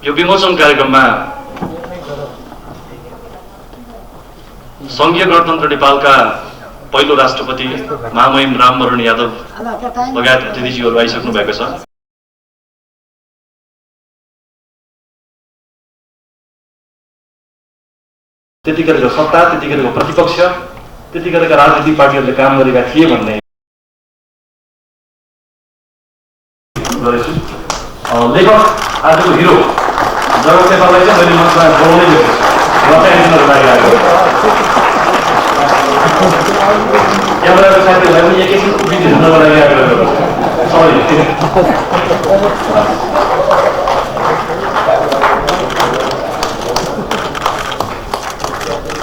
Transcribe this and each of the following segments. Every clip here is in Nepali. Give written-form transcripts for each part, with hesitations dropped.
यो विमोचन कार्यक्रममा संघीय गणतन्त्र नेपालका पहिलो राष्ट्रपति महामहिम रामवरण यादव लगायत अतिथिज्यूहरू आइसक्नु भएको छ। त्यतिखेरको सत्ता, त्यतिखेरको प्रतिपक्ष, त्यतिखेरका राजनीतिक पार्टीहरूले काम गरेका थिए भन्ने लेखक आजको हिरो जगत नेपाललाई चाहिँ मैले मनमा बोलाउनै दिएको क्यामेराको साथीहरूलाई पनि एकैछिन उभिने हुनको लागि आग्रह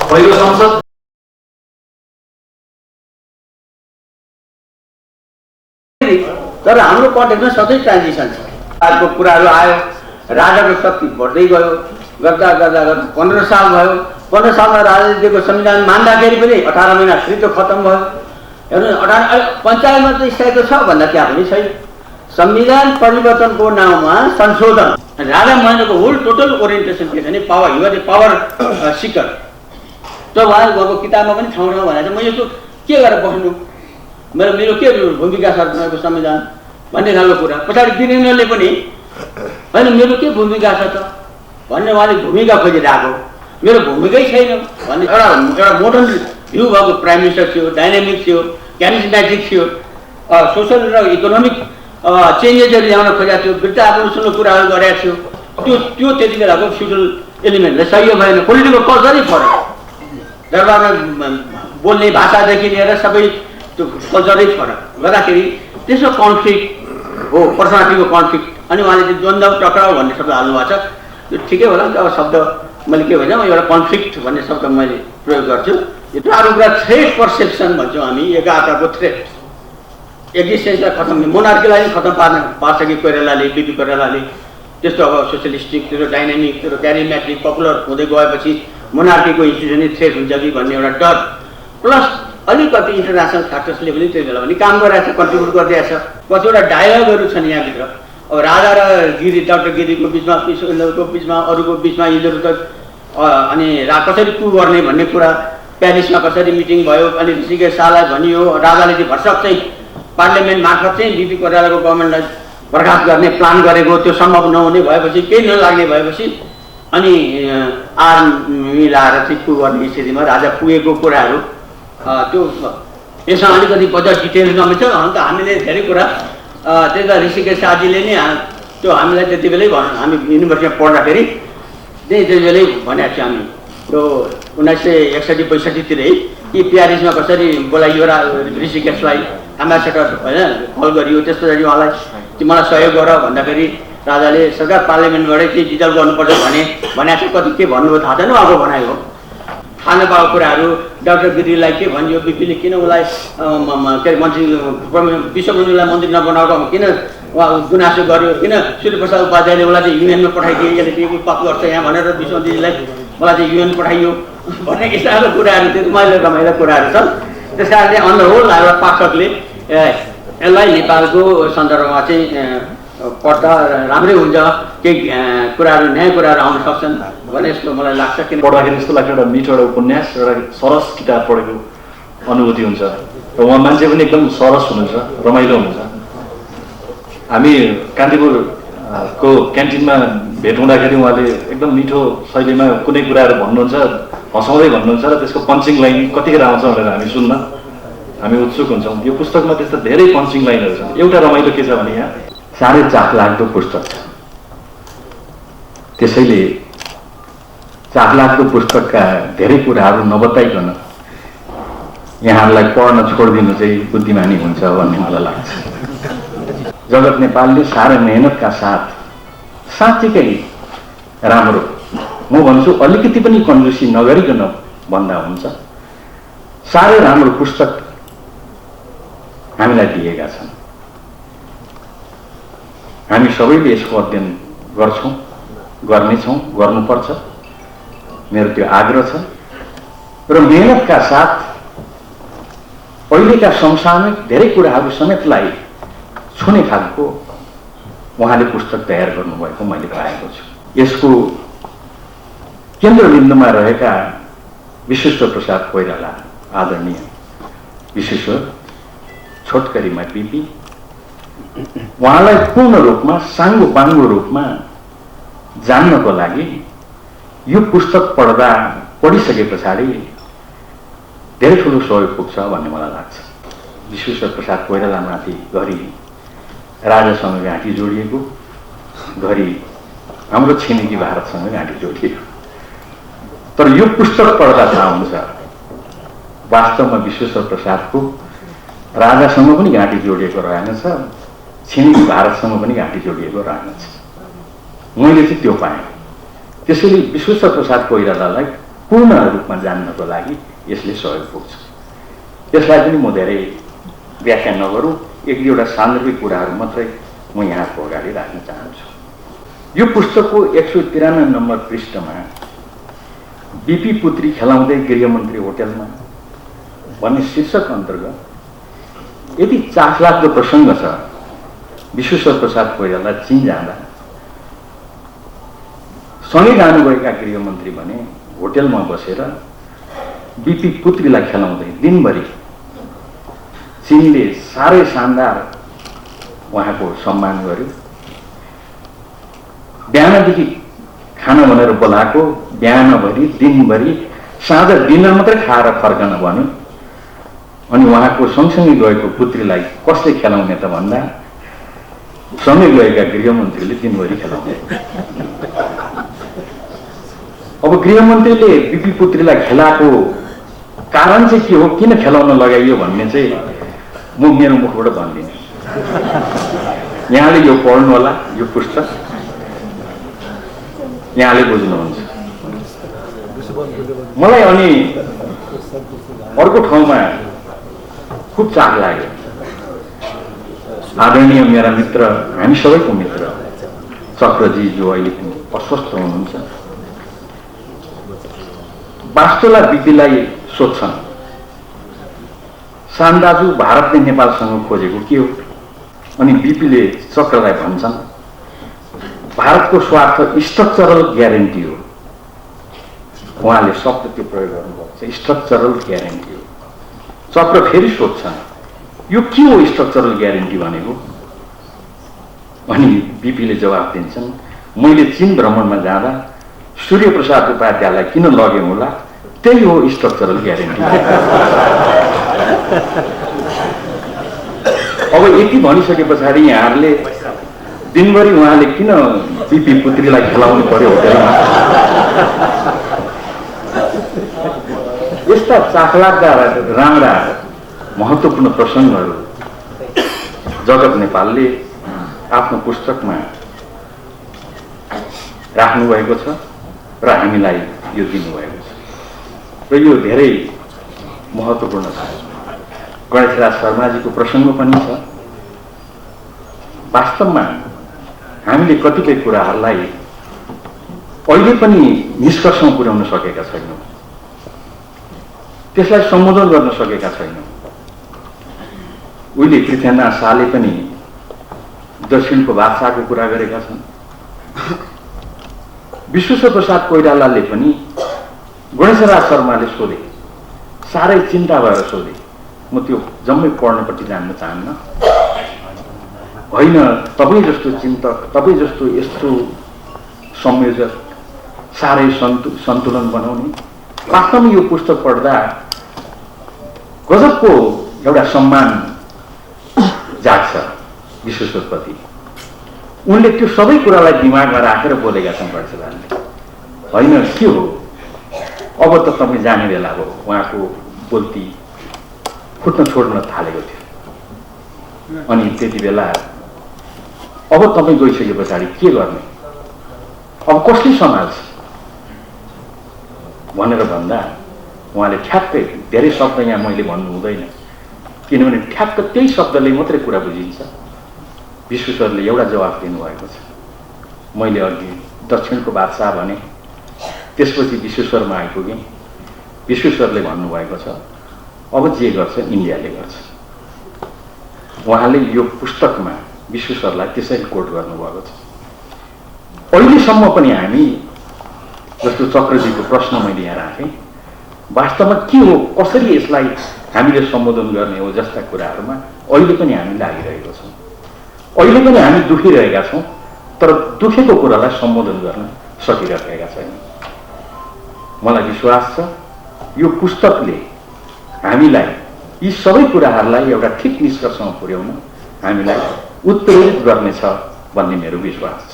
पहिलो संसद तर हाम्रो कन्टेक्समा सधैँ ट्रान्जिसन छ। आजको कुराहरू आयो, राजाको शक्ति बढ्दै गयो, गर्दा गर्दा गर्दा 15 साल भयो। 15 सालमा राजाले दिएको संविधान मान्दाखेरि पनि 18 महिना भित्र खत्म भयो। हेर्नु 18 पञ्चायतमा चाहिँ स्थायित्व छ भन्दा त्यहाँ पनि छैन। संविधान परिवर्तनको नाउँमा संशोधन, राजा महेन्द्रको होल टोटल ओरिएन्टेसन के छ भने पावर, युवा पावर सिकर। त्यो उहाँ गएको किताबमा पनि ठाउँ ठाउँ भनेर म यसो के गरेर बस्नु, मेरो के भूमिका छ तपाईँको संविधान भन्ने खालको कुरा। पछाडि वीरेन्द्रले पनि होइन मेरो के भूमिका छ त भन्ने उहाँले भूमिका खोजिरहेको, मेरो भूमिकै छैन भन्ने एउटा मोडर्न भ्यू भएको प्राइम मिनिस्टर थियो, डाइनामिक थियो, क्यारिजमेटिक थियो, सोसल र इकोनोमिक चेन्जेसहरू ल्याउन खोजेको थियो, वृद्ध आक्रोशनको कुराहरू गरेको थियो। त्यो त्यति बेलाको फ्युडल एलिमेन्टलाई सही भएन। पोलिटिकल कल्चरै फरक, दरबारमा बोल्ने भाषादेखि लिएर सबै त्यो कल्चरै फरक गर्दाखेरि त्यसो कन्फ्लिक्ट हो, पर्सनालिटीको कन्फ्लिक्ट। अनि उहाँले चाहिँ द्वन्द्व टक्राउ भन्ने शब्द हाल्नुभएको छ। त्यो ठिकै होला नि त। अब शब्द मैले के भन्छ, एउटा कन्फ्लिक्ट भन्ने शब्द मैले प्रयोग गर्छु। यो अरू कुरा थ्रेट पर्सेप्सन भन्छौँ हामी, एकाअर्काको थ्रेट एक्जिस्टेन्सलाई खतम, मोनार्कीलाई पनि खतम पार्छ कि कोइरालाले, बिपी कोइरालाले। त्यस्तो अब सोसियलिस्टिक, त्यो डाइनामिक, त्यो क्यारिजमेटिक पपुलर हुँदै गएपछि मोनार्कीको इन्स्टिट्युसनै थ्रेट हुन्छ कि भन्ने एउटा डर, प्लस अलिकति इन्टरनेसनल फ्याक्टर्सले पनि त्यति बेला पनि काम गरिरहेको छ, कन्ट्रिब्युट गरिरहेको छ। कतिवटा डायलगहरू छन् यहाँभित्र। अब राजा र गिरी, डाक्टर गिरीको बिचमा, यिनीहरूको बिचमा, अरूको बिचमा यिनीहरू त अनि कसरी कु गर्ने भन्ने कुरा, प्यारिसमा कसरी मिटिङ भयो, अनि ऋषिकेश शाहलाई भनियो, राजाले चाहिँ भर्सक चाहिँ पार्लियामेन्ट मार्फत चाहिँ बिपी कोइरालाको गभर्मेन्टलाई बर्खास्त गर्ने प्लान गरेको, त्यो सम्भव नहुने भएपछि, केही नलाग्ने भएपछि अनि आर्मी लाएर चाहिँ कु गर्ने स्थितिमा राजा पुगेको कुराहरू त्यो यसमा अलिकति बजार डिटेल नमिल्छ। अन्त हामीले धेरै कुरा त्यही त ऋषिकेश शाहजीले नै त्यो हामीलाई त्यति बेलै हामी युनिभर्सिटीमा पढ्दाखेरि त्यही त्यति बेलै भनेको थियो हामी। त्यो 1961-62तिरै कि प्यारिसमा कसरी बोलाइयो ऋषिकेशलाई, एम्बेसेडर होइन कल गरियो। त्यसपछि उहाँलाई मलाई सहयोग गर भन्दाखेरि राजाले सरकार पार्लियामेन्टबाटै चाहिँ डिजल्भ गर्नुपर्छ भनेको छ। कति के भन्नुभयो थाहा छैन, उहाँको भनाइ हो। थाहा नपाएको कुराहरू डाक्टर गिरीलाई के भनियो, बिपीले किन उसलाई के अरे मन्त्री विश्वबन्धुलाई मन्त्री नबनाएको किन उहाँ गुनासो गर्यो, किन सूर्यप्रसाद उपाध्यायले उसलाई चाहिँ युएनमा पठाइदिए, यसले के पाप गर्छ यहाँ भनेर विश्वबन्धुजीलाई मलाई चाहिँ युएन पठाइयो भन्ने यस्ता कुराहरू, त्यो रमाइलो कुराहरू छन्। त्यस कारणले अन द होल एउटा पाठकले यसलाई नेपालको सन्दर्भमा चाहिँ पढ्दा राम्रै हुन्छ, केही कुराहरू नयाँ कुराहरू आउन सक्छन् भन्ने यस्तो मलाई लाग्छ। किन पढ्दाखेरि यस्तो लाग्छ एउटा मिठो एउटा उपन्यास, एउटा सरस किताब पढेको अनुभूति हुन्छ र उहाँ मान्छे पनि एकदम सरस हुनुहुन्छ, रमाइलो हुनुहुन्छ। हामी कान्तिपुरको क्यान्टिनमा भेट हुँदाखेरि उहाँले एकदम मिठो शैलीमा कुनै कुराहरू भन्नुहुन्छ, हँसाउँदै भन्नुहुन्छ र त्यसको पन्चिङ लाइन कतिखेर आउँछ भनेर हामी सुन्न हामी उत्सुक हुन्छौँ। यो पुस्तकमा त्यस्ता धेरै पन्चिङ लाइनहरू छन्। एउटा रमाइलो के छ भने यहाँ साह्रै चाखलाग्दो पुस्तक छ, त्यसैले चाखलाग्दो पुस्तकका धेरै कुराहरू नबताइकन यहाँहरूलाई पढ्न छोडिदिनु चाहिँ बुद्धिमानी हुन्छ भन्ने मलाई लाग्छ। जगत नेपालले साह्रै मेहनतका साथ साँच्चीकै राम्रो, म भन्छु अलिकति पनि कन्जुसी नगरिकन भन्दा हुन्छ, साह्रै राम्रो पुस्तक हामीलाई दिएका छन्। हामी सबैले यसको अध्ययन गर्छौँ, गर्नेछौँ, गर्नुपर्छ, मेरो त्यो आग्रह छ। र मेहनतका साथ अहिलेका समसामयिक धेरै कुराहरू समेतलाई छुने खालको उहाँले पुस्तक तयार गर्नुभएको मैले पाएको छु। यसको केन्द्रबिन्दुमा रहेका विश्वेश्वर प्रसाद कोइराला आदरणीय विश्वेश्वर छोटकरीमा बिपी उहाँलाई पूर्ण रूपमा साङ्गोपाङ्गो रूपमा जान्नको लागि यो पुस्तक पढिसके पछाडि धेरै ठुलो सहयोग पुग्छ भन्ने मलाई लाग्छ। विश्वेश्वर प्रसाद कोइरालामाथि घरि राजासँग घाँटी जोडिएको, घरि हाम्रो छिमेकी भारतसँग घाँटी जोडिएको, तर यो पुस्तक पढ्दा थाहा हुन्छ वास्तवमा विश्वेश्वर प्रसादको राजासँग पनि घाँटी जोडिएको रहेनछ, छिमेकी भारतसँग पनि घाँटी जोडिएको रहेनछ। मैले चाहिँ त्यो पाएँ। त्यसैले विश्वेश्वर प्रसाद कोइरालालाई पूर्ण रूपमा जान्नको लागि यसले सहयोग पुग्छ। यसलाई पनि म धेरै व्याख्या नगरौँ, एक दुईवटा सान्दर्भिक कुराहरू मात्रै म यहाँको अगाडि राख्न चाहन्छु। यो पुस्तकको 193 नम्बर पृष्ठमा बिपी पुत्री खेलाउँदै गृहमन्त्री होटेलमा भन्ने शीर्षक अन्तर्गत यति चाखलाग्दो प्रसङ्ग छ। विश्वेश्वर प्रसाद कोइराला चीन जाँदा सँगै जानुभएका गृहमन्त्री भने होटेलमा बसेर बिपी पुत्रीलाई खेलाउँदै दिनभरि चीनले साह्रै शानदार उहाँको सम्मान गर्यो। बिहानदेखि खाना भनेर बोलाएको, बिहानभरि दिनभरि साँझ डिनर मात्रै खाएर फर्कन भन्यो। अनि उहाँको सँगसँगै गएको पुत्रीलाई कसले खेलाउने त भन्दा सँगै गएका गृहमन्त्रीले दिनभरि खेलाउने। अब गृहमन्त्रीले बिपी पुत्रीलाई खेलाएको कारण चाहिँ के हो, किन खेलाउन लगाइयो भन्ने चाहिँ म मेरो मुखबाट भन्दिनँ। यहाँले यो पढ्नु होला, यो पुस्तक यहाँले बुझ्नुहुन्छ। मलाई अनि अर्को ठाउँमा खुब चाख लाग्यो। आदरणीय मेरा मित्र, हामी सबैको मित्र चक्रजी जो अहिले पनि अस्वस्थ हुनुहुन्छ, वास्तवलाई बिपीलाई सोध्छन्, सान्दाजु भारतले नेपालसँग खोजेको के हो? अनि बिपीले चक्रलाई भन्छन् भारतको स्वार्थ स्ट्रक्चरल ग्यारेन्टी हो। उहाँले शब्द त्यो प्रयोग गर्नुभएको छ, स्ट्रक्चरल ग्यारेन्टी हो। चक्र फेरि सोध्छन् यो के हो स्ट्रक्चरल ग्यारेन्टी भनेको? अनि बिपीले जवाफ दिन्छन् मैले चीन भ्रमणमा जाँदा सूर्य प्रसाद उपाध्यायलाई किन लग्यौँ होला, त्यही हो स्ट्रक्चरल ग्यारेन्टी। अब यति भनिसके पछाडि यहाँहरूले दिनभरि उहाँले किन बिपी पुत्रीलाई खेलाउनु पर्यो होटेलमा? यस्ता चाखलाग्दा राम्रा महत्त्वपूर्ण प्रसङ्गहरू जगत नेपालले आफ्नो पुस्तकमा राख्नुभएको छ र हामीलाई यो दिनुभएको छ र यो धेरै महत्त्वपूर्ण छ। गणेशराज शर्माजीको प्रसङ्ग पनि छ। वास्तवमा हामीले कतिपय कुराहरूलाई अहिले पनि निष्कर्षमा पुर्याउन सकेका छैनौँ, त्यसलाई सम्बोधन गर्न सकेका छैनौँ। उहिले पृथ्वीनाथ शाहले पनि दक्षिणको बादशाहको कुरा गरेका छन्। विश्वेश्वर प्रसाद कोइरालाले पनि गणेशराज शर्माले सोधे, साह्रै चिन्ता भएर सोधे, म त्यो जम्मै पढ्नपट्टि जान्न चाहन्न, होइन तपाईँ जस्तो चिन्तक, तपाईँ जस्तो यस्तो संयोजक, साह्रै सन्तुलन बनाउने। वास्तवमा यो पुस्तक पढ्दा गजबको एउटा सम्मान जाग्छ विश्वेश्वरप्रति। उनले त्यो सबै कुरालाई दिमागमा राखेर बोलेका छन् गणेशराजले। होइन के हो, अब त तपाईँ जाने बेला हो। उहाँको बोल्ती फुट्न छोड्न थालेको थियो। अनि त्यति बेला अब तपाईँ गइसके पछाडि के गर्ने, अब कसले सम्हाल्छ भनेर भन्दा उहाँले ठ्याक्कै, धेरै शब्द यहाँ मैले भन्नु हुँदैन किनभने ठ्याक्क त्यही शब्दले मात्रै कुरा बुझिन्छ। विश्वेश्वरले एउटा जवाफ दिनुभएको छ। मैले अघि दक्षिणको बादशाह भने, त्यसपछि विश्वेश्वरमा आइपुगेँ। विश्वेश्वरले भन्नुभएको छ अब जे गर्छ इन्डियाले गर्छ। उहाँले यो पुस्तकमा विश्वेश्वरलाई त्यसरी कोट गर्नुभएको छ। अहिले अहिलेसम्म पनि हामी जस्तो चक्रजीको प्रश्न मैले यहाँ राखेँ, वास्तवमा के हो, कसरी यसलाई हामीले सम्बोधन गर्ने हो जस्ता कुराहरूमा अहिले पनि हामी लागिरहेको छौँ। अहिले पनि हामी दुखिरहेका छौँ, तर दुखेको कुरालाई सम्बोधन गर्न सकिरहेका छैनौँ। मलाई विश्वास छ यो पुस्तकले हामीलाई यी सबै कुराहरूलाई एउटा ठिक निष्कर्षमा पुर्याउन हामीलाई उत्प्रेरित गर्नेछ भन्ने मेरो विश्वास छ।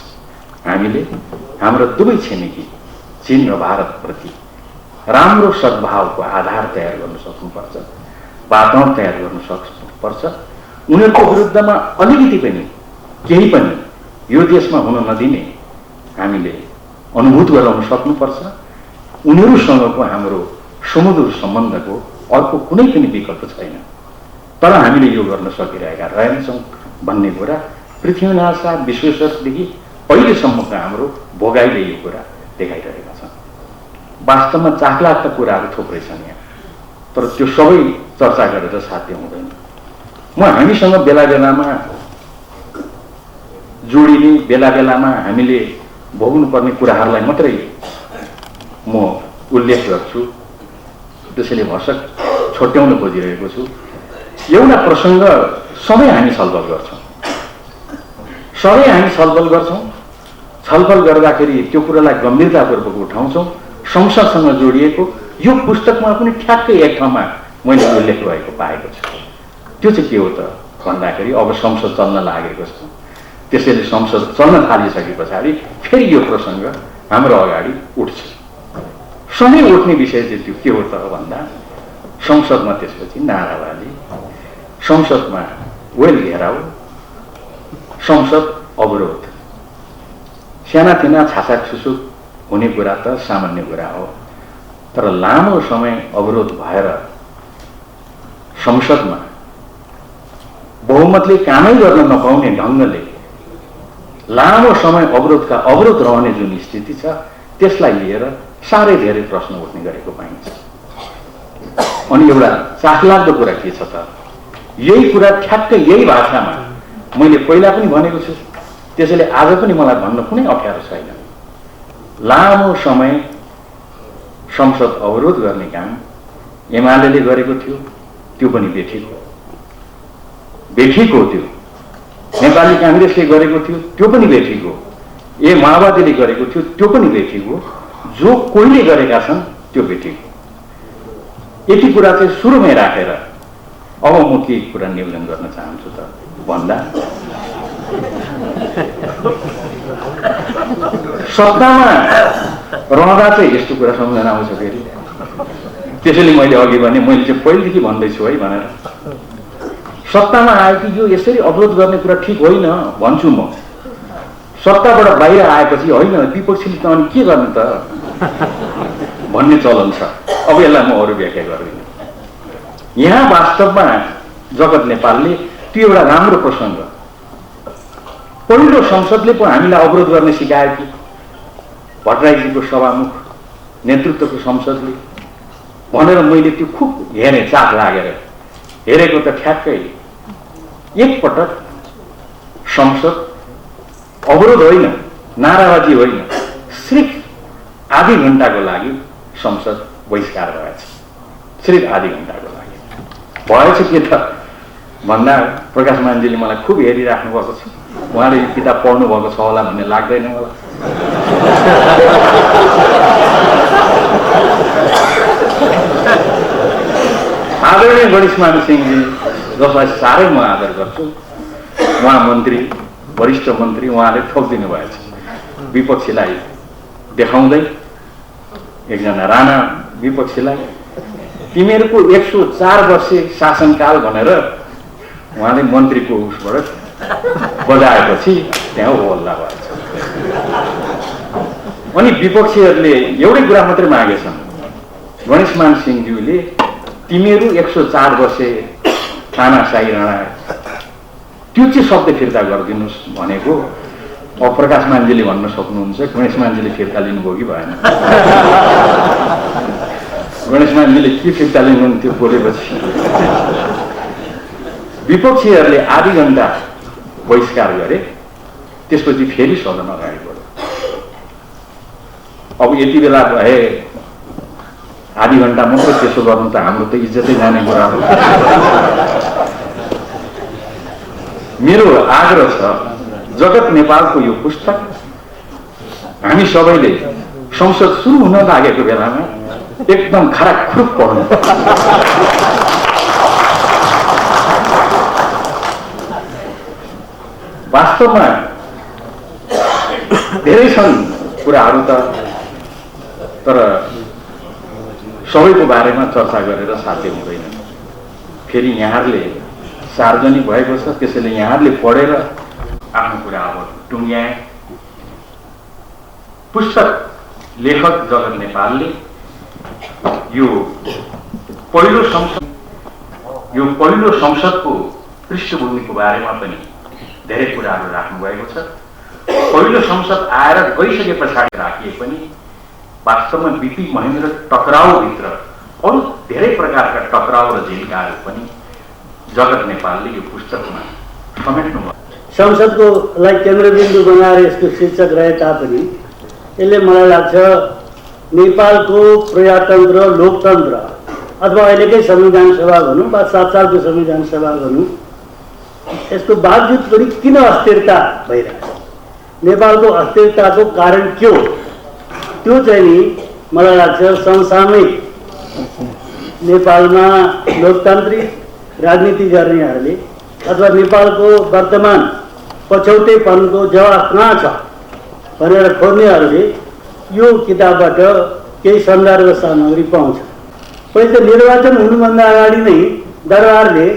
हामीले हाम्रो दुवै छिमेकी चीन र भारतप्रति राम्रो सद्भावको आधार तयार गर्न सक्नुपर्छ, वातावरण तयार गर्न सक्नुपर्छ। उनीहरूको विरुद्धमा अलिकति पनि केही पनि यो देशमा हुन नदिने हामीले अनुभूत गराउन सक्नुपर्छ। उनीहरूसँगको हाम्रो सुमधुर सम्बन्धको अर्को कुनै पनि विकल्प छैन, तर हामीले यो गर्न सकिरहेका रहेनछौँ भन्ने कुरा पृथ्वीनाथ शाह विश्वेश्वरदेखि अहिलेसम्मका हाम्रो भोगाइले यो कुरा देखाइरहेका छन्। वास्तवमा चाखलाग्दा कुराहरू थुप्रै छन् यहाँ, तर त्यो सबै चर्चा गरेर साध्य हुँदैन। म हामीसँग बेला बेलामा जोडिने, बेला बेलामा हामीले भोग्नुपर्ने कुराहरूलाई मात्रै म उल्लेख गर्छु, त्यसैले भर्सक छोट्याउन खोजिरहेको छु। एउटा प्रसङ्ग सबै हामी छलफल गर्छौँ, सबै हामी छलफल गर्छौँ। छलफल गर्दाखेरि त्यो कुरालाई गम्भीरतापूर्वक उठाउँछौँ, संसदसँग जोडिएको। यो पुस्तकमा पनि ठ्याक्कै एक ठाउँमा मैले उल्लेख भएको पाएको छु। त्यो चाहिँ के हो त भन्दाखेरि अब संसद चल्न लागेको छ, त्यसैले संसद चल्न थालिसके पछाडि फेरि यो प्रसङ्ग हाम्रो अगाडि उठ्छ। सधैँ उठ्ने विषय चाहिँ त्यो के हो त भन्दा संसदमा त्यसपछि नाराबाजी, संसदमा वेल घेराउ, संसद अवरोध। सानातिना छासाक छुसुक हुने कुरा त सामान्य कुरा हो, तर लामो समय अवरोध भएर संसदमा बहुमतले कामै गर्न नपाउने ढङ्गले लामो समय अवरोध रहने जुन स्थिति छ, त्यसलाई लिएर साह्रै धेरै प्रश्न उठ्ने गरेको पाइन्छ। अनि एउटा चाखलाग्दो कुरा के छ त, यही कुरा ठ्याक्कै यही भाषामा मैले पहिला पनि भनेको छु, त्यसैले आज पनि मलाई भन्न कुनै अप्ठ्यारो छैन। लामो समय संसद अवरोध गर्ने काम एमाले गरेको थियो, त्यो पनि बेठिक हो। त्यो नेपाली काङ्ग्रेसले गरेको थियो, त्यो पनि बेठिक हो। माओवादीले गरेको थियो, त्यो पनि बेठिक हो। जो कोहीले गरेका छन् त्यो बेठिक हो। यति कुरा चाहिँ सुरुमै राखेर अब म के कुरा निवेदन गर्न चाहन्छु त भन्दा, सत्तामा रहँदा चाहिँ यस्तो कुरा सम्झना आउँछ फेरि। त्यसैले मैले अघि भने, मैले चाहिँ पहिलेदेखि भन्दैछु है भनेर, सत्तामा आयो कि यो यसरी अवरोध गर्ने कुरा ठिक होइन भन्छु म। सत्ताबाट बाहिर आएपछि होइन विपक्षीले त अनि के गर्ने त भन्ने चलन छ। अब यसलाई म अरू व्याख्या गर्दिनँ। यहाँ वास्तवमा जगत नेपालले त्यो एउटा राम्रो प्रसङ्ग, पहिलो संसदले पो हामीलाई अवरोध गर्ने सिकायो कि भट्टराईजीको सभामुख नेतृत्वको संसदले भनेर मैले त्यो खुब हेरेँ, चाख लागेर हेरेको त ठ्याक्कै एकपटक संसद अवरोध होइन, नाराबाजी होइन, सिर्फ आधी घन्टाको लागि संसद बहिष्कार भएछ। सिर्फ आधी घन्टाको लागि भएछ। के त भन्दा प्रकाश मानजीले मलाई खुब हेरिराख्नु भएको छ, उहाँले यो किताब पढ्नु भएको छ होला भन्ने लाग्दैन मलाई। आदरणीय गणेशमान सिंहजी, जसलाई साह्रै म आदर गर्छु, उहाँ मन्त्री, वरिष्ठ मन्त्री, उहाँले थोकिदिनु भएछ। विपक्षीलाई देखाउँदै एकजना राणा विपक्षीलाई तिमीहरूको 104 वर्षे शासनकाल भनेर उहाँले मन्त्रीको उसबाट बजाएपछि त्यहाँ होल्ला भएछ। अनि विपक्षीहरूले एउटै कुरा मात्रै मागेछन्, गणेशमान सिंहज्यूले तिमीहरू 104 वर्षे तानाशाही राणा त्यो चाहिँ शब्द फिर्ता गरिदिनुहोस् भनेको। अब प्रकाश मानजीले भन्न सक्नुहुन्छ, गणेश मानजीले फिर्ता लिनुभयो कि भएन? गणेश मानजीले के फिर्ता लिनुहुन्थ्यो बोलेपछि? विपक्षीहरूले आधी घन्टा बहिष्कार गरे, त्यसपछि फेरि सदन अगाडि बढ्यो। अब यति बेला भए आधी घन्टा मात्रै त्यसो गर्नु त हाम्रो त इज्जतै जाने कुरा हो। मेरो आग्रह छ, जगत नेपालको यो पुस्तक हामी सबैले संसद सुरु हुन लागेको बेलामा एकदम खराखुरुक पढ्नु। वास्तवमा धेरै छन् कुराहरू त, तर सबैको बारेमा चर्चा गरेर साध्य हुँदैन। फेरि यहाँहरूले सार्वजनिक भएको छ, त्यसैले यहाँहरूले पढेर आफ्नो कुरा अब टुङ्ग्याए। पुस्तक लेखक जगत नेपालले यो पहिलो संसदको पृष्ठभूमिको बारेमा पनि धेरै कुराहरू राख्नु भएको छ। पहिलो संसद आएर गइसके पछाडि राखिए पनि वास्तवमा बिपी महेन्द्र टकराउभित्र अरू धेरै प्रकारका टकराउ र झिल्काहरू पनि जगत नेपालले यो पुस्तकमा समेट्नु भयो। संसदको लागि केन्द्रबिन्दु बनाएर यसको शीर्षक रहे तापनि यसले मलाई लाग्छ नेपालको प्रजातन्त्र लोकतन्त्र अथवा अहिलेकै संविधान सभा भनौँ वा 7 सालको संविधान सभा भनौँ, यसको बावजुद पनि किन अस्थिरता भइरहेको छ, नेपालको अस्थिरताको कारण के हो, त्यो चाहिँ नि मलाई लाग्छ समसामयिक नेपालमा लोकतान्त्रिक राजनीति गर्नेहरूले अथवा नेपालको वर्तमान पछौटेपनको जवाफ कहाँ छ भनेर खोज्नेहरूले यो किताबबाट केही सन्दर्भ सामग्री पाउँछ। पहिले त निर्वाचन हुनुभन्दा अगाडि नै दरबारले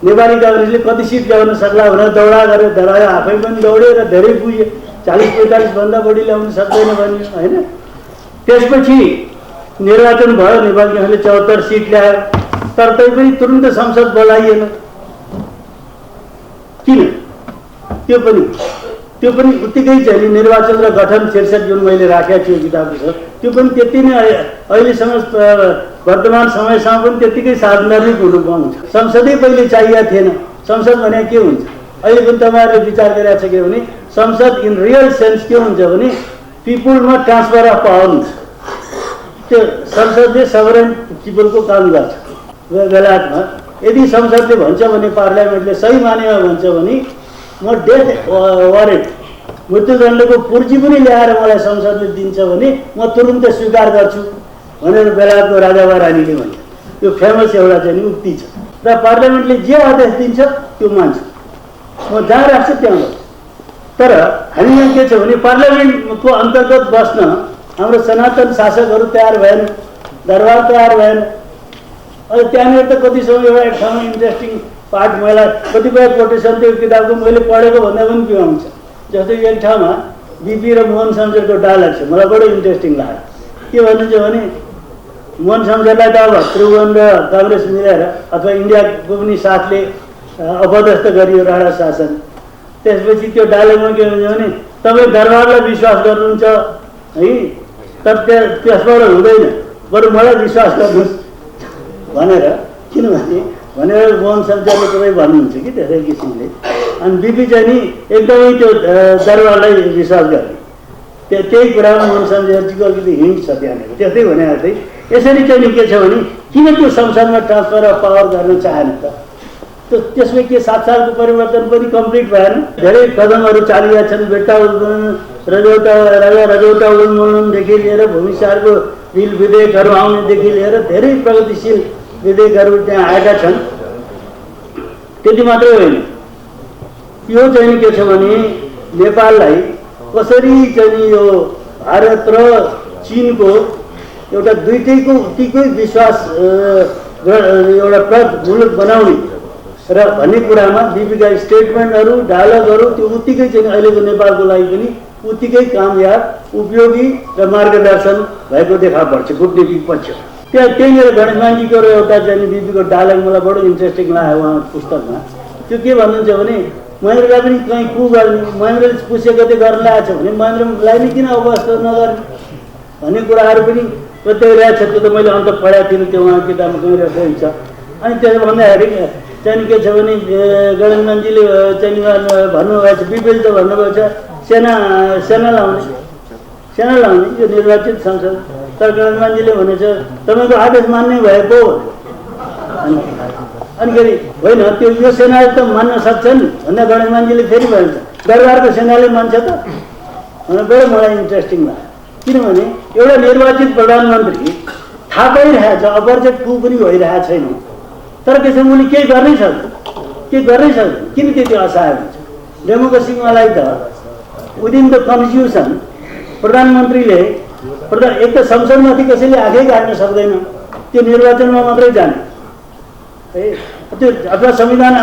नेपाली काङ्ग्रेसले कति सिट ल्याउन सक्ला भनेर दौडा गरेर डरायो, आफै पनि दौडे र धेरै बुझे 40-45 भन्दा बढी ल्याउन सक्दैन भन्यो होइन। त्यसपछि निर्वाचन भयो, नेपाली काङ्ग्रेसले 74 सिट ल्यायो, तर पनि तुरुन्त संसद बोलाइएन। किन? त्यो पनि उत्तिकै चाहिँ निर्वाचन र गठन शीर्षक जुन मैले राखेको छु किताबको छ, त्यो पनि त्यति नै अहिलेसम्म वर्तमान समयसम्म पनि त्यत्तिकै सान्दर्भिक हुनु पाउँछ। संसदै पहिले चाहिएको थिएन। संसद भने के हुन्छ? अहिले पनि तपाईँहरूले विचार गरिरहेको छ के भने संसद इन रियल सेन्स के हुन्छ भने पिपुलमा ट्रान्सफर अफ पावर हुन्छ। त्यो संसदले सभरेन पिपुलको काम गर्छ। बेलायतमा यदि संसदले भन्छ भने पार्लियामेन्टले सही मानेमा भन्छ भने म डेथ वारेन्ट मृत्युदण्डको पुर्जी पनि ल्याएर मलाई संसदले दिन्छ भने म तुरुन्तै स्वीकार गर्छु भनेर बेलायतको राजा वा रानीले भन्छ। यो फेमस एउटा चाहिँ उक्ति छ र पार्लियामेन्टले जे आदेश दिन्छ त्यो मान्छ। म जहाँ राख्छु त्यहाँ गर्छु। तर हामीमा के छ भने पार्लियामेन्टको अन्तर्गत बस्न हाम्रो सनातन शासकहरू तयार भएन, दरबार तयार भएन। अहिले त्यहाँनिर त कति समय एउटा एक ठाउँमा इन्ट्रेस्टिङ पार्ट मलाई कतिपय कोटेसन त्यो किताबको मैले पढेको भन्दा पनि के आउँछ। जस्तै एक ठाउँमा बिपी र मोहन शमशेरको डायलग छ, मलाई बडो इन्ट्रेस्टिङ लाग्यो। के भन्नुहुन्छ भने मोहन शमशेरलाई त अब त्रिभुवन र काङ्ग्रेस मिलेर अथवा इन्डियाको पनि साथले अपदस्थ गरियो राणा शासन। त्यसपछि त्यो डायलगमा के हुन्छ भने तपाईँ दरबारलाई विश्वास गर्नुहुन्छ है, तर त्यसबाट हुँदैन, बरु मलाई विश्वास गर्नुहोस् भनेर। किनभने मोहन शमशेरले तपाईँ भन्नुहुन्छ कि त्यसै किसिमले। अनि बिपी चाहिँ नि एकदमै त्यो दरबारलाई विश्वास गर्ने, त्यही कुरामा मोहन शमशेरजीको अलिकति हिन्ट छ त्यहाँनिर। त्यस्तै भने चाहिँ यसरी चाहिँ नि के छ भने किन त्यो संसदमा ट्रान्सफर अफ पावर गर्न चाहेन त? त्यसमा के 7 सालको परिवर्तन पनि कम्प्लिट भएन। धेरै कदमहरू चालिएका छन्। बेटा रजौटा उन्मूलनदेखि लिएर भूमिसारको बिल विधेयकहरू आउनेदेखि लिएर धेरै प्रगतिशील विधेयकहरू त्यहाँ आएका छन्। त्यति मात्रै होइन, यो चाहिँ के छ भने नेपाललाई कसरी चाहिँ यो भारत र चीनको एउटा दुईटैको उत्तिकै विश्वास एउटा मुलुक बनाउने र भन्ने कुरामा बिपीका स्टेटमेन्टहरू डायलगहरू त्यो उत्तिकै चाहिँ अहिलेको नेपालको लागि पनि उत्तिकै कामयाब, उपयोगी र मार्गदर्शन भएको देखा पर्छ कूटनीतिक पक्ष। त्यहीँनिर गणेशमानजीको एउटा चाहिँ बिपीको डायलग मलाई बडो इन्ट्रेस्टिङ लाग्यो उहाँको पुस्तकमा। त्यो के भन्नुहुन्छ भने महेन्द्रलाई पनि कहीँ कु गर्ने, महेन्द्रले पुष्य गते गर्न लागेको छ भने महेन्द्रलाई नै किन अवस्था नगर्ने भन्ने कुराहरू पनि प्रत्याइरहेको छ। त्यो त मैले अन्त पढाएको थिइनँ, त्यो उहाँको किताबमा कहीँ रेफरेन्स छ। अनि त्यसो भन्दाखेरि चाहिँ के छ भने गणेशमानजीले चाहिँ भन्नुभएको छ, बिपीले त भन्नुभएको छ सेना लाउने। सेना लाउने यो निर्वाचित संसद सरकार मान्छेले भनेछ तपाईँको आदेश मान्ने भए पो अनि फेरि होइन त्यो यो सेनाले त मान्न सक्छन् भन्दा गणेश मान्छेले फेरि भन्छ दरबारको सेनाले मान्छ त भने बडो मलाई इन्ट्रेस्टिङ लाग्यो किनभने एउटा निर्वाचित प्रधानमन्त्री थाहा पाइरहेको छ अपरिचित कु पनि भइरहेको छैन तर त्यसमा उनी केही गर्नै सक्दैन किन त्यति असहाय हुन्छ डेमोक्रेसीमालाई त विदिन द कन्स्टिट्युसन प्रधानमन्त्रीले एक त संसदमाथि कसैले आँखै गाड्न सक्दैन त्यो निर्वाचनमा मात्रै जाने है त्यो अथवा संविधान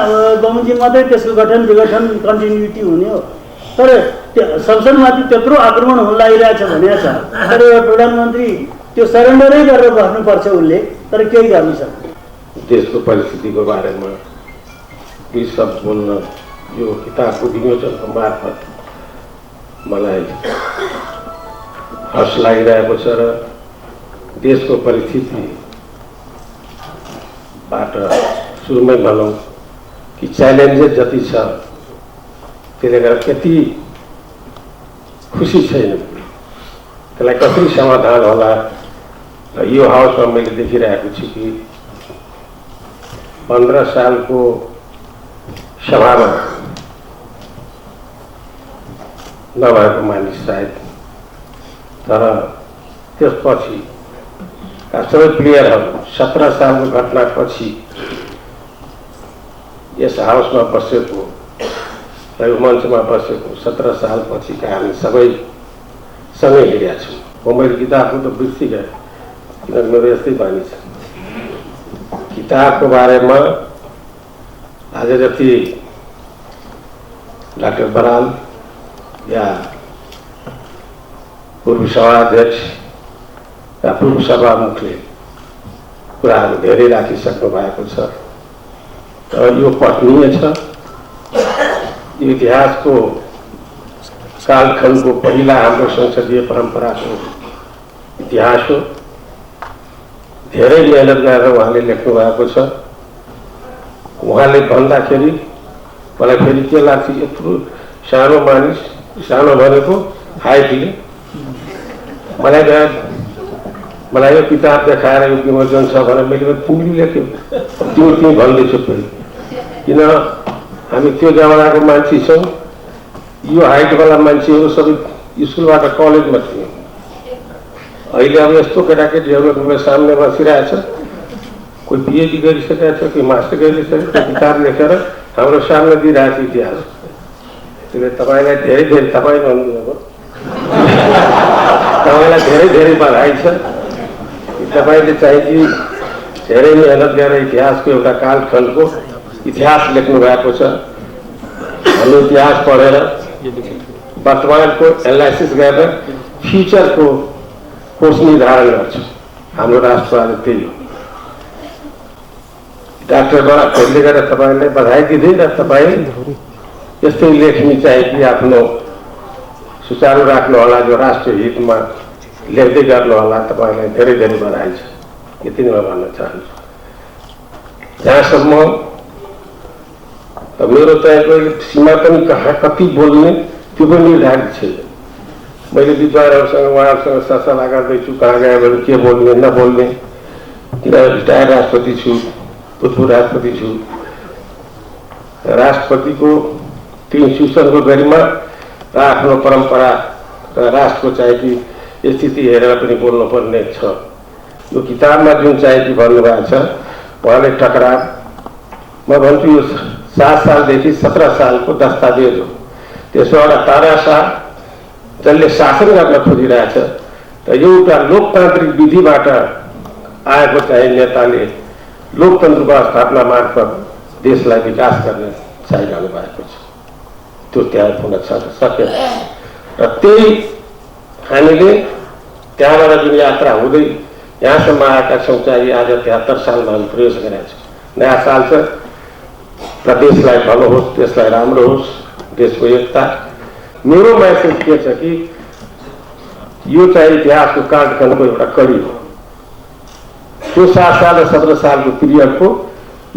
बमोजिम मात्रै त्यसको गठन विघटन कन्टिन्युटी हुने हो तर त्यो संसदमाथि त्यत्रो आक्रमण हुन लागिरहेछ भनेको छ तर एउटा प्रधानमन्त्री त्यो सरेन्डरै गरेर बस्नुपर्छ उसले तर केही गर्न सक्दैन देशको परिस्थितिको बारेमा दुई शब्द बोल्न यो किताबको विमोचनको मार्फत मलाई हर्ष लागिरहेको छ र देशको परिस्थितिबाट सुरुमै भनौँ कि च्यालेन्जेस जति छ त्यसले गर्दा त्यति खुसी छैन त्यसलाई कसरी समाधान होला र यो हाउसमा मैले देखिरहेको छु कि 15 सालको सभामा नभएको मानिस सायद तर त्यसपछि सबै प्लेयरहरू 17 सालको घटनापछि यस हाउसमा बसेको र यो मञ्चमा बसेको 17 सालपछिका हामी सबै सँगै हिँडेका छौँ हो मैले किताबको त बिर्सि गएँ किनभने मेरो यस्तै बानी छ किताबको बारेमा आज जति डाक्टर बराल या पूर्व सभाध्यक्ष या पूर्व सभामुखले कुराहरू धेरै राखिसक्नु भएको छ र यो पठनीय छ यो इतिहासको कालखण्डको पहिला हाम्रो संसदीय परम्पराको इतिहास हो धेरै मेहनत गरेर उहाँले लेख्नु भएको छ उहाँले भन्दाखेरि मलाई फेरि के लाग्छ यत्रो सानो मानिस सानो भनेको हाइटले मलाई यो किताब देखाएर यो विमोचन छ भने मैले तिमीले लेख्यो तिमी भन्दैछु फेरि किन हामी त्यो जमानाको मान्छे छौँ यो हाइटवाला मान्छेहरू सबै स्कुलबाट कलेजमा थियो अहिले अब यस्तो केटाकेटीहरू मेरो सामने बसिरहेछ कोही पिएचडी गरिसकेको छ कोही मास्टर गरिसकेको छ किताब लेखेर हाम्रो सामने दिइरहेको छ इतिहास त्यसले तपाईँलाई धेरै तपाईँ भन्नुभयो तपाईँलाई धेरै बधाई छ तपाईँले चाहिँ कि धेरै मेहनत गरेर इतिहासको एउटा कालखण्डको इतिहास लेख्नु भएको छ हामी इतिहास पढेर वर्तमानको एनालाइसिस गरेर फ्युचरको कोर्स निर्धारण गर्छौँ हाम्रो राष्ट्रवाद त्यही हो डाक्टर त्यसले गर्दा तपाईँलाई बधाई दिँदै र तपाईँ यस्तै लेख्ने चाहिँ कि आफ्नो सुचारू राख्नु होला जो राष्ट्रिय हितमा लेख्दै गर्नु होला तपाईँलाई धेरै बधाई छ यति नै म भन्न चाहन्छु जहाँसम्म मेरो तपाईँको सीमा पनि कहाँ कति बोल्ने त्यो पनि निर्धारित छैन मैले विद्वानहरूसँग उहाँहरूसँग सरसल्लाह गर्दैछु कहाँ गयो भने के बोल्ने नबोल्ने किन रिटायर्ड राष्ट्रपति छु भूतपूर्व राष्ट्रपति छु राष्ट्रपतिको इन्स्टिट्युसनको गरिमा र आफ्नो परम्परा र राष्ट्रको चाहिँ कि स्थिति हेरेर पनि बोल्नुपर्ने छ यो किताबमा जुन चाहिँ कि भन्नुभएको छ उहाँले टकराव म भन्छु यो 7 सालदेखि 17 सालको दस्तावेज हो त्यसो एउटा तानाशाह जसले शासन गर्न खोजिरहेछ र एउटा लोकतान्त्रिक विधिबाट आएको चाहिँ नेताले लोकतन्त्रको स्थापना मार्फत देशलाई विकास गर्न चाहिरहनु भएको छ त्यो त्यहाँ हुन सकेन र त्यही हामीले त्यहाँबाट जुन यात्रा हुँदै यहाँसम्म आएका छौँ चाहिँ आज 73 सालमा हामी प्रवेश गरेका छौँ नयाँ साल छ र देशलाई भलो होस् देशलाई राम्रो होस् देशको एकता मेरो म्यासेज के छ कि यो चाहिँ इतिहासको कालखण्डको एउटा कडी हो त्यो 7 साल र 17 सालको पिरियडको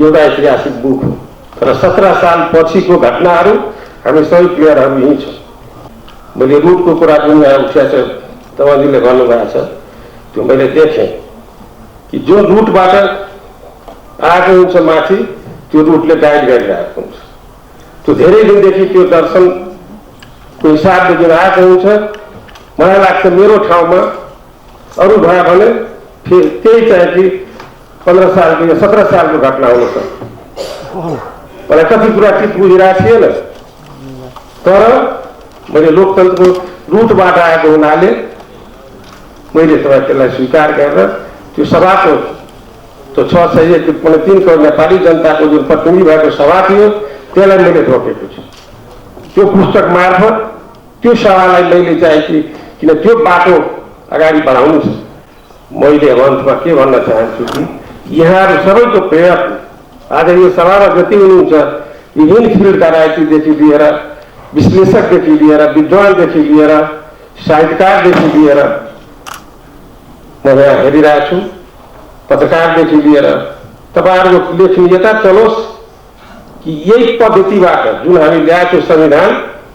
एउटा ऐतिहासिक बुक हो तर 17 साल पछिको घटनाहरू हामी सबै प्लेयरहरू यहीँ छौँ मैले रुटको कुरा जुन उठ्या छ तपाईँले गर्नुभएको छ त्यो मैले देखेँ कि जुन रुटबाट आएको हुन्छ माथि त्यो रुटले गाइड गरिरहेको हुन्छ। त्यो धेरै दिनदेखि त्यो दर्शनको हिसाबले जुन आएको हुन्छ, मलाई लाग्छ मेरो ठाउँमा अरू भयो भने फेरि त्यही चाहिँ कि 15 सालको या 17 सालको घटना हुनसक्छ। मलाई कति कुरा ठिक बुझिरहेको थिएन, तर मैले लोकतन्त्रको रुटबाट आएको हुनाले मैले त्यसलाई स्वीकार गरेर त्यो सभाको त्यो 603 करोड नेपाली जनताको जुन प्रतिनिधि भएको सभा थियो त्यसलाई मैले रोकेको छु। त्यो पुस्तक मार्फत त्यो सभालाई मैले चाहिँ कि किन त्यो बाटो अगाडि बढाउनु छ। मैले अन्तमा के भन्न चाहन्छु कि यहाँहरू सबैको प्रयत्न, आज यो सभामा जति हुनुहुन्छ, विभिन्न फिल्डका राजनीतिदेखि लिएर, विश्लेषकदेखि लिएर, विद्वानदेखि लिएर, साहित्यकारदेखि लिएर म यहाँ हेरिरहेको छु, पत्रकारदेखि लिएर तपाईँहरूको लेखनीयता चलोस् कि यही पद्धतिबाट जुन हामी ल्याएको संविधान,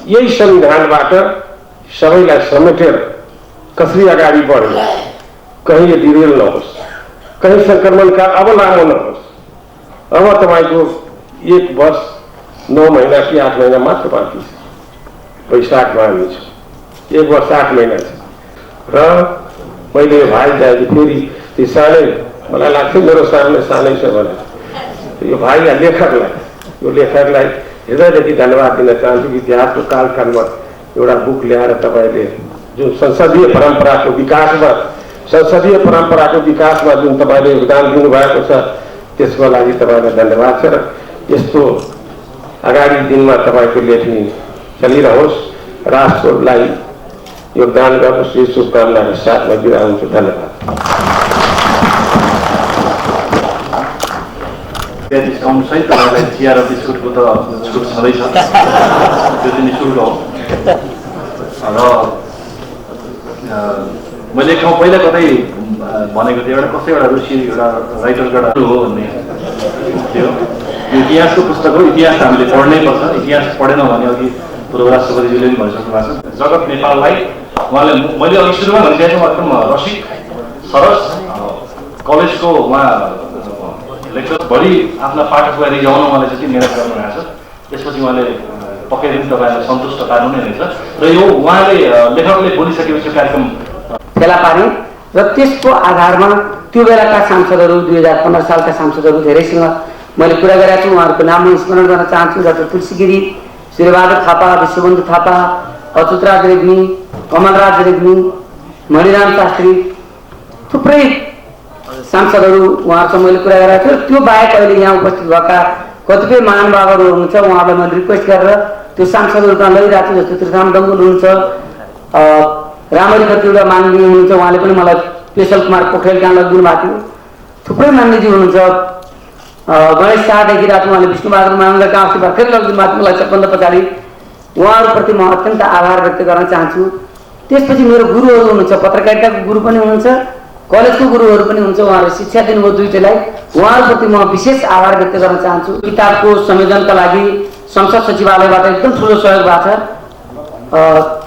यही संविधानबाट सबैलाई समेटेर कसरी अगाडि बढ्यो, कहीं यो डिरेल नहोस्, कहीं संक्रमणका अब लामो नहोस्। अब तपाईँको 1 वर्ष 9 महिना कि 8 महिना मात्र बाँकी छ, वैशाखमा हामी छ, 1 वर्ष 8 महिना छ। र मैले भाइ जाए फेरि त्यो सानै, मलाई लाग्छ मेरो सामने सानै छ भने यो भाइ यो लेखकलाई हृदयदेखि धन्यवाद दिन चाहन्छु कि इतिहासको कालखण्डमा एउटा बुक ल्याएर तपाईँले जुन संसदीय परम्पराको विकासमा जुन तपाईँले योगदान दिनुभएको छ त्यसको लागि तपाईँलाई धन्यवाद छ। र यस्तो अगाडि दिनमा तपाईँको लेखनी चलिरहोस्, राष्ट्रलाई योगदान गर्नुहोस्, यो शुभकामनाको साथमा बिदा हुन्छु। धन्यवाद। डिस्काउन्टसहित तपाईँलाई चिया र बिस्कुटको त छुट छँदैछ, त्यो चाहिँ निःशुल्क हो। र मैले एक ठाउँ पहिला कतै भनेको थिएँ, कसै एउटा रुसी एउटा राइटरको एउटा हो भन्ने थियो। यो इतिहासको पुस्तक हो, इतिहास हामीले पढ्नै पर्छ। इतिहास पढेनौँ भने अघि पूर्व राष्ट्रपतिज्यूले पनि भनिसक्नु भएको छ, जगत नेपाललाई उहाँले, मैले अघि सुरुमा भनिसकेको छु, एकदम रसिक सरस कलेजको उहाँ लेक्चर बढी आफ्ना पाठकलाई रिझाउन उहाँले जति मेहनत गर्नुभएको छ, त्यसपछि उहाँले पक्कै पनि तपाईँलाई सन्तुष्ट पार्नु नै रहेछ। र यो उहाँले लेखकले बोलिसकेपछि कार्यक्रम फेला पारे र त्यसको आधारमा त्यो बेलाका सांसदहरू, 2015 सालका सांसदहरू धेरैसँग मैले कुरा गरेको छु। उहाँहरूको नाम स्मरण गर्न चाहन्छु। डाक्टर तुलसी गिरी, श्रीबहादुर थापा, विश्वबन्धु थापा, अच्युतराज रेग्मी, कमलराज रेग्मी, मणिराम शास्त्री, थुप्रै सांसदहरू उहाँहरूसँग मैले कुरा गरेको छु। त्यो बाहेक अहिले यहाँ उपस्थित भएका कतिपय महानुभावहरू हुनुहुन्छ, उहाँहरूलाई मैले रिक्वेस्ट गरेर त्यो सांसदहरूमा लैरहेको छु। जस्तो त्रिधाम डङ्गुल हुनुहुन्छ, रामरी कतिवटा माननीय हुनुहुन्छ, उहाँले पनि मलाई पेशल कुमार पोखरेल कहाँ लगिदिनु भएको थियो। थुप्रै मान्यजी हुनुहुन्छ, गणेश शाह देखिरहेको छु, उहाँले विष्णुबहादुर मानलाई कहाँ अस्ति भर्खरै लगिदिनु भएको थियो मलाई सबभन्दा पछाडि। उहाँहरूप्रति म अत्यन्त आभार व्यक्त गर्न चाहन्छु। त्यसपछि मेरो गुरुहरू हुनुहुन्छ, पत्रकारिताको गुरु पनि हुनुहुन्छ, कलेजको गुरुहरू पनि हुन्छ, उहाँहरूले शिक्षा दिनुभयो दुईटैलाई। उहाँहरूप्रति म विशेष आभार व्यक्त गर्न चाहन्छु। किताबको संयोजनका लागि संसद सचिवालयबाट एकदम ठुलो सहयोग भएको छ।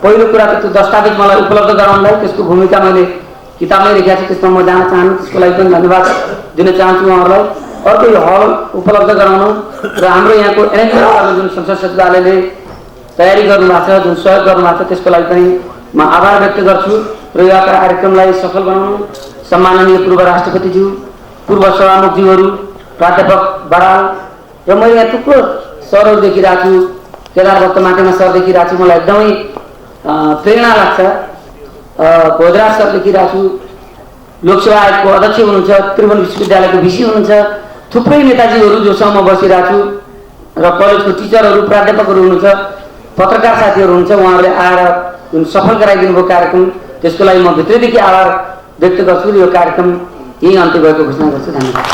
पहिलो कुरा त त्यो दस्तावेज मलाई उपलब्ध गराउनलाई, त्यसको भूमिका मैले किताबमै लेखेको छु, त्यसमा म जान चाहन्छु, त्यसको लागि पनि धन्यवाद दिन चाहन्छु उहाँहरूलाई। अर्को यो हल उपलब्ध गराउनु र हाम्रो यहाँको एनएचआरले जुन संसद सचिवालयले तयारी गर्नुभएको छ, जुन सहयोग गर्नुभएको छ, त्यसको लागि पनि म आभार व्यक्त गर्छु। र यो कार्यक्रमलाई सफल बनाउनु सम्माननीय पूर्व राष्ट्रपतिज्यू, पूर्व सभामुखज्यूहरू, प्राध्यापक बराल र मैले यहाँ थुप्रो सरहरू देखिरहेको छु, केदार भक्त माटेमा सर देखिरहेको छु, मलाई एकदमै प्रेरणा लाग्छ। भोजराज सर देखिरहेको छु, लोकसेवा आयोगको अध्यक्ष हुनुहुन्छ, त्रिभुवन विश्वविद्यालयको भिसी हुनुहुन्छ, थुप्रै नेताजीहरू जोसँग म बसिरहेको छु र कलेजको टिचरहरू, प्राध्यापकहरू हुनुहुन्छ, पत्रकार साथीहरू हुनुहुन्छ। उहाँहरूले आएर जुन सफल गराइदिनु भयो कार्यक्रम, त्यसको लागि म भित्रैदेखि आभार व्यक्त गर्छु। र यो कार्यक्रम यही अन्त्य भएको घोषणा गर्छु। धन्यवाद।